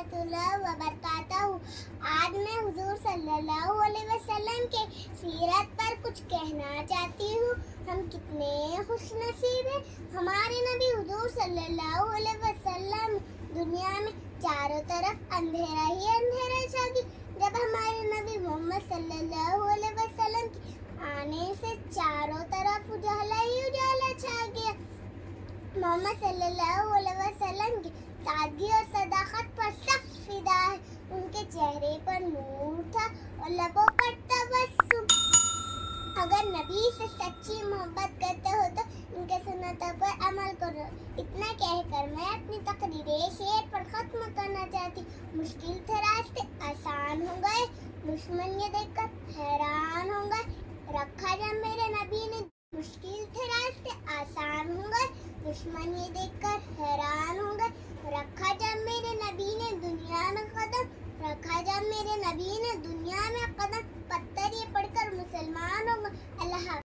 रहमतुल्लाहि व बरकातहू। आज मैं हुजूर सल्लल्लाहु अलैहि वसल्लम के सीरत पर कुछ कहना चाहती हूँ। हम कितने खुशनसीब हैं, हमारे नबी हुजूर सल्लल्लाहु अलैहि वसल्लम दुनिया में चारों तरफ अंधेरा ही अंधेरा छा गया। जब हमारे नबी मोहम्मद सल्लल्लाहु अलैहि वसल्लम के आने से चारों तरफ उजाला ही उजाला छा गया। मोहम्मद सल्लल्लाहु अलैहि वसल्लम की सादगी और सदाकत पर सब फिदा है। उनके चेहरे पर नूर था और लबों पर तबस्सुम। अगर नबी से सच्ची मोहब्बत करते हो तो उनके सुन्नतों पर अमल करो। इतना कहकर मैं अपनी तकरीर शेर पर खत्म करना चाहती। मुश्किल थे रास्ते आसान हो गए, दुश्मन ये देखकर हैरान हो गए। रखा जब मेरे नबी ने, मुश्किल थे रास्ते आसान हो गए, दुश्मन ये देखकर हैरान हो गए। रखा जब मेरे नबी ने दुनिया में कदम, रखा जब मेरे नबी ने